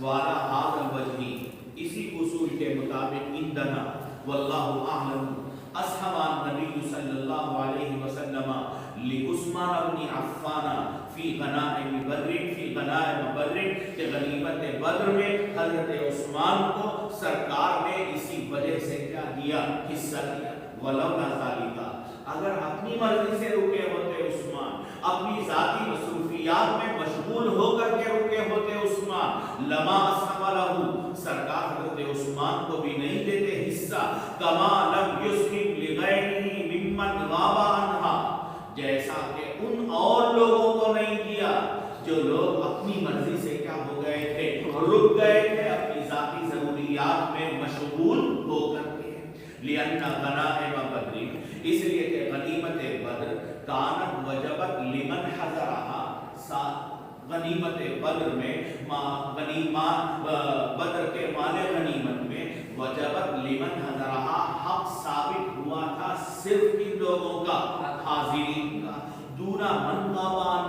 वाला हाज़ल वजही, इसी उसूल के मुताबिक इंदना वल्लाहु अअलम असहबान नबी सल्लल्लाहु अलैहि वसल्लम लि उस्मान इब्न अफ़्फ़ान फी गनाइम बद्र के गनीमत बद्र में हजरत उस्मान को सरकार ने इसी वजह से क्या दिया, हिस्सा दिया। वलौला ज़ालिका, अगर अपनी मर्जी से रुके होते उस्मान, अपनी जाती मसरूफियात में मशगूल होकर के रुके होते उस्मान, लमा असहबलहु, सरकार हजरत उस्मान को भी नहीं देते हिस्सा, कमा लम युस्हिब लिगैरिही मिम्मन गाबा अन्हा, जैसा कि उन और लोगों को नहीं दिया जो लोग अपनी मर्जी से क्या हो गए थे, रुक गए थे, अपनी जाती जरूरियात में मशगूल होकर के। लिअन्ना गनाइम बद्र, इसलिए कि गनीमत बद्र कानत वजबत लिमन हज़रहा, गनीमत बद्र में बद्र के माले गनीमत में वजबत लिमन हज़रहा, हक साबित हुआ था सिर्फ किन लोगों का, हाजिरीन का, दूना मन गाबान,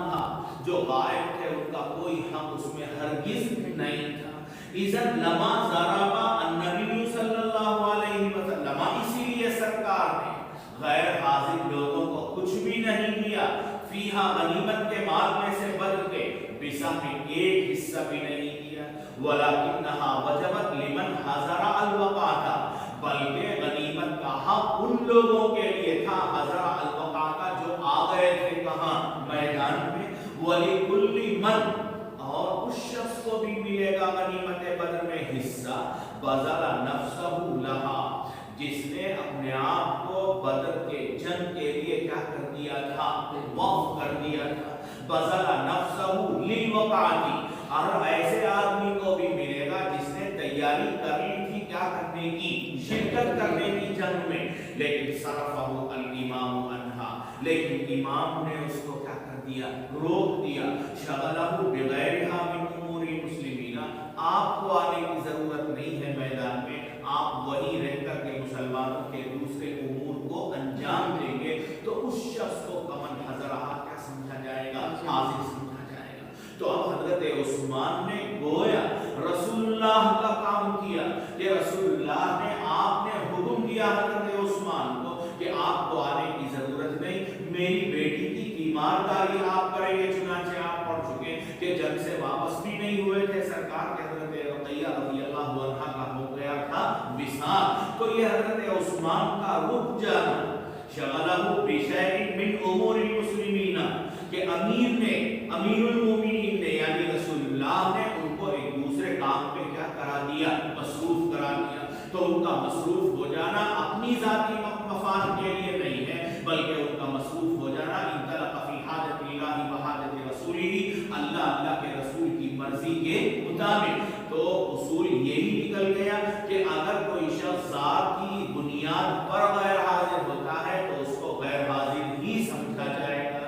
जो गायब थे उनका कोई हक उसमें हरगिज नहीं था। इज़न लमा ज़राबा अन्नबी सल्लल्लाहु अलैहि वसल्लम, इसीलिए सरकार ने गैर हाजिर लोगों को कुछ भी नहीं दिया, फीहा गनीमत के माल में से बद्र के बिसा में एक हिस्सा भी नहीं दिया, वलाकिन्नहा वजबत लिमन हज़रा अलवक़ाता, बल्कि गनीमत का हक उन लोगों के लिए था हज़रा अलवक़ाता जो आ गए थे कहाँ, मैदान में, वलिकुल्लि मन, और उस शख्स को भी मिलेगा गनीमत बद्र में हिस्सा, बज़ला नफ्सहु लहा, जिसने अपने आप को बद्र के जंग के लिए क्या कर दिया था, वक़्फ कर दिया था, बज़ला नफ्सहु लिलवक़ाती, और ऐसे आदमी को भी मिलेगा जिसने तैयारी कर ली थी क्या करने की, शिरकत करने की जंग में, लेकिन सरफ़हु अल इमाम अन्हा, लेकिन इमाम ने उसको क्या कर दिया, रोक दिया, शगलहु बिगैरिहा मिन उमूरिल मुस्लिमीना, आपको आने की जरूरत नहीं है मैदान में, आप वहीं रह कर के मुसलमानों के दूसरे उमूर को अंजाम देंगे, तो उस शख्स को कमन हज़रहा क्या समझा जाएगा, हाजिर समझा जाएगा। तो अब हजरत उस्मान ने गोया रसूलुल्लाह का काम किया कि रसूलुल्लाह ने, आपने हुक्म दिया हजरत उस्मान को कि आपको आने की जरूरत नहीं, मेरी बेटी की तीमारदारी आप करेंगे। चुनांचे आप पढ़ चुके कि जंग से वापस भी नहीं हुए थे, सरकार के हजरत रुक़ैया रज़ियल्लाहु अन्हा का हो गया था विसाल, तो ये हजरत उस्मान का रुक जाना, शगलहु बिशैइन मिन उमूरिल मुस्लिमीना, कि अमीर ने, अमीरुल मोमिनीन ने यानी रसूलुल्लाह ने उनको एक दूसरे काम पे क्या करा दिया, मसरूफ करा दिया। तो उनका मसरूफ हो जाना अपनी जाती मफाद के लिए नहीं है, बल्कि उनका मसरूफ हो जाना इंतलक़ फी हाजतिल्लाहि व हाजति रसूलिही, अल्लाह अल्लाह के रसूल की मर्जी के मुताबिक। तो उसूल यही निकल गया कि अगर कोई शख्स ज़ात की बुनियाद पर गैर हाजिर होता है तो उसको गैर हाजिर ही समझा जाएगा,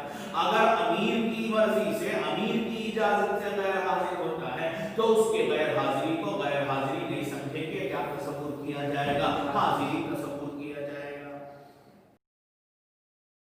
अगर अमीर की मर्जी से, अमीर की इजाजत से गैर हाजिर होता है तो उसके गैर हाजिरी को गैर हाजिरी नहीं समझेंगे, क्या तसव्वुर किया जाएगा, हाजिरी